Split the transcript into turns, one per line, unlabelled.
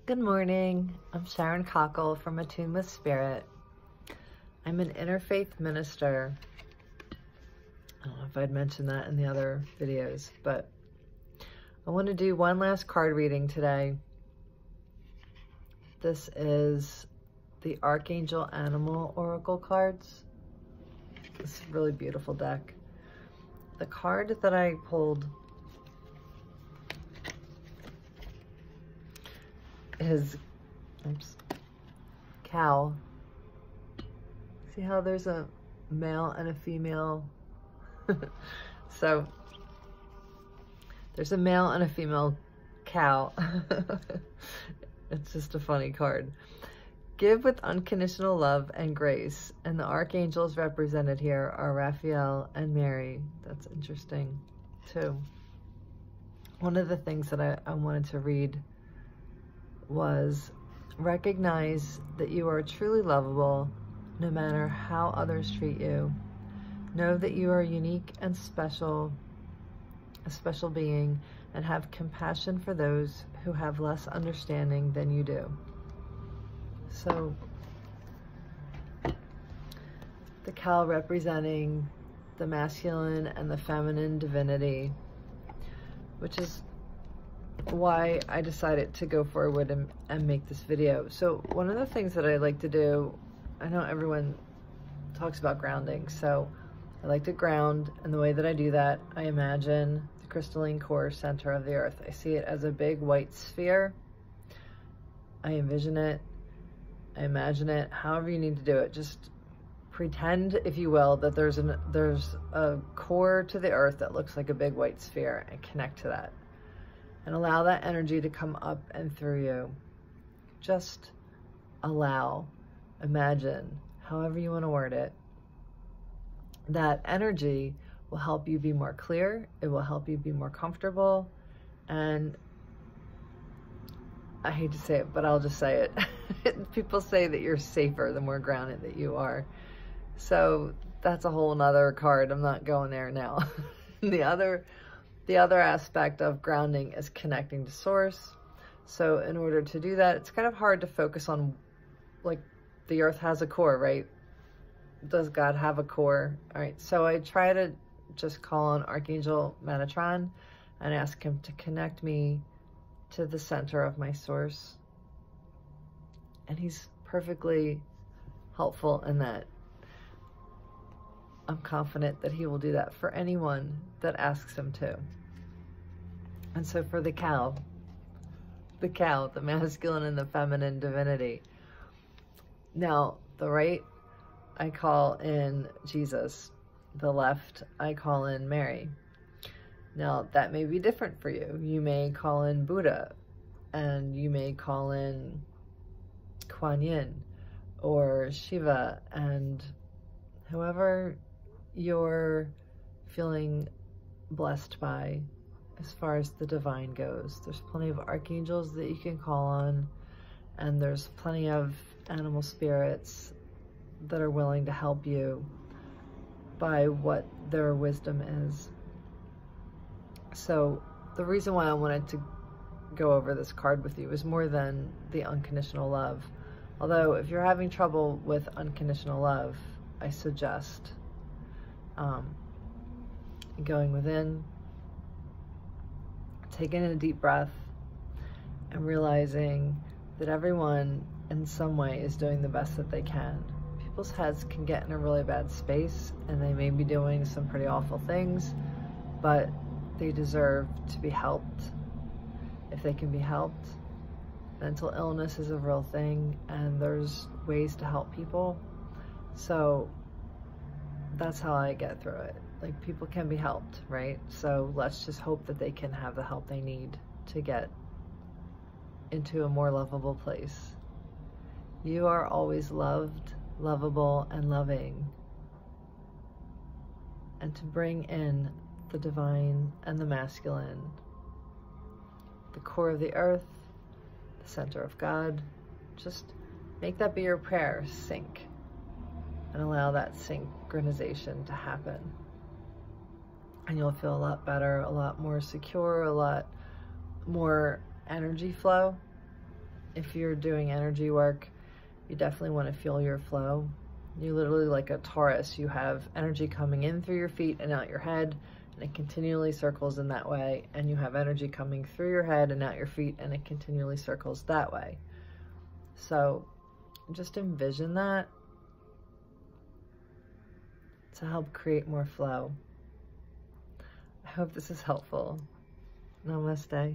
Good morning. I'm Sharon Kachel from Attune with Spirit. I'm an interfaith minister. I don't know if I'd mentioned that in the other videos, but I want to do one last card reading today. This is the Archangel Animal Oracle cards. It's a really beautiful deck. The card that I pulled is cow. See how there's a male and a female? So there's a male and a female cow. It's just a funny card. Give with unconditional love and grace. And the archangels represented here are Raphael and Mary. That's interesting too. One of the things that I wanted to read was recognize that you are truly lovable no matter how others treat you. Know that you are unique and special, a special being, and have compassion for those who have less understanding than you do. So the cow representing the masculine and the feminine divinity, which is why I decided to go forward and make this video. So one of the things that I like to do, I know everyone talks about grounding, so I like to ground, and the way that I do that, I imagine the crystalline core center of the earth. I see it as a big white sphere. I envision it, I imagine it, however you need to do it. Just pretend, if you will, that there's a core to the earth that looks like a big white sphere, and connect to that. And allow that energy to come up and through you. Just allow, imagine, however you want to word it. That energy will help you be more clear. It will help you be more comfortable. And I hate to say it, but I'll just say it. People say that you're safer the more grounded that you are. So that's a whole nother card. I'm not going there now. The other aspect of grounding is connecting to source. So in order to do that, it's kind of hard to focus on, like, the earth has a core, right? Does God have a core? All right, so I try to just call on Archangel Metatron and ask him to connect me to the center of my source. And he's perfectly helpful in that. I'm confident that he will do that for anyone that asks him to. And so for the cow, the masculine and the feminine divinity. Now, the right, I call in Jesus. The left, I call in Mary. Now, that may be different for you. You may call in Buddha, and you may call in Kuan Yin or Shiva, and whoever you're feeling blessed by as far as the divine goes. There's plenty of archangels that you can call on, and there's plenty of animal spirits that are willing to help you by what their wisdom is. So the reason why I wanted to go over this card with you is more than the unconditional love. Although if you're having trouble with unconditional love, I suggest going within, taking a deep breath, and realizing that everyone in some way is doing the best that they can. People's heads can get in a really bad space, and they may be doing some pretty awful things, but they deserve to be helped if they can be helped. Mental illness is a real thing, and there's ways to help people. So that's how I get through it. Like, people can be helped, right? So let's just hope that they can have the help they need to get into a more lovable place. You are always loved, lovable, and loving. And to bring in the divine and the masculine, the core of the earth, the center of God, just make that be your prayer. Sync. And allow that synchronization to happen. And you'll feel a lot better, a lot more secure, a lot more energy flow if you're doing energy work, you definitely want to feel your flow. You're literally like a Taurus. You have energy coming in through your feet and out your head, and it continually circles in that way. And you have energy coming through your head and out your feet, and it continually circles that way. So just envision that to help create more flow. I hope this is helpful. Namaste.